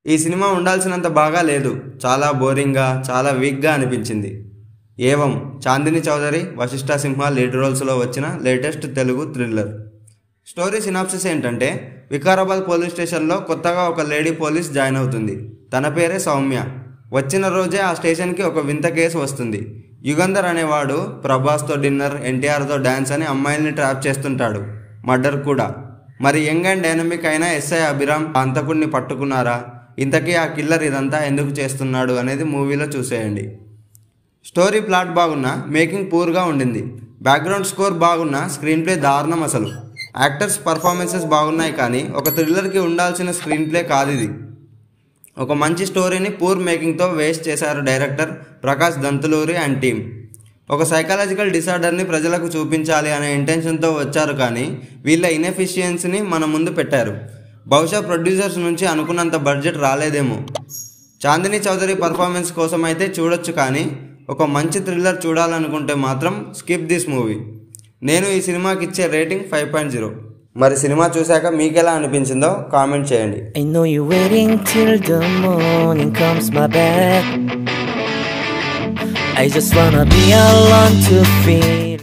ఈ సినిమా ఉండాల్సినంత బాగా లేదు, చాలా బోరింగ్గా, చాలా వీక్గా అనిపించింది. ఏవం చాందిని చౌదరి, వశిష్ఠ సింహ లీడ్ రోల్స్లో వచ్చిన latest Telugu thriller. Story synopsis ఏంటంటే, వికారాబాద్ పోలీస్ స్టేషన్లో కొత్తగా ఒక లేడీ పోలీస్ జాయిన్ అవుతుంది. తన పేరే సౌమ్య. వచ్చిన రోజే ఆ స్టేషన్కి ఒక వింత కేసు వస్తుంది. యుగంధర్ అనేవాడు ప్రభాస్తో డిన్నర్, ఎన్టీఆర్తో డ్యాన్స్ అని అమ్మాయిల్ని ట్రాప్ చేస్తుంటాడు. మర్డర్ కూడా. మరి యంగ్ అండ్ డైనమిక్ అయిన ఎస్ఐ అభిరామ్ హంతకుడిని పట్టుకున్నారా? ఇంతకీ ఆ కిల్లర్ ఇదంతా ఎందుకు చేస్తున్నాడు అనేది మూవీలో చూసేయండి. స్టోరీ ప్లాట్ బాగున్నా మేకింగ్ పూర్గా ఉండింది. బ్యాక్గ్రౌండ్ స్కోర్ బాగున్నా స్క్రీన్ ప్లే దారుణం అసలు. యాక్టర్స్ పర్ఫార్మెన్సెస్ బాగున్నాయి కానీ ఒక థ్రిల్లర్కి ఉండాల్సిన స్క్రీన్ ప్లే కాదు ఇది. ఒక మంచి స్టోరీని పూర్ మేకింగ్తో వేస్ట్ చేశారు director Prakash Dantuluri and team. ఒక సైకాలజికల్ డిసార్డర్ని ప్రజలకు చూపించాలి అనే ఇంటెన్షన్తో వచ్చారు కానీ వీళ్ళ ఇన్ఎఫిషియన్సీని మన ముందు పెట్టారు. బహుశా ప్రొడ్యూసర్స్ నుంచి అనుకున్నంత బడ్జెట్ రాలేదేమో. చాందిని చౌదరి పర్ఫార్మెన్స్ కోసం అయితే చూడొచ్చు కానీ ఒక మంచి థ్రిల్లర్ చూడాలనుకుంటే మాత్రం స్కిప్ దిస్ మూవీ. నేను ఈ సినిమాకి ఇచ్చే రేటింగ్ 5.0. మరి సినిమా చూశాక మీకెలా అనిపించిందో కామెంట్ చేయండి. I know you're waiting till the morning comes my bed. I just wanna be alone to feel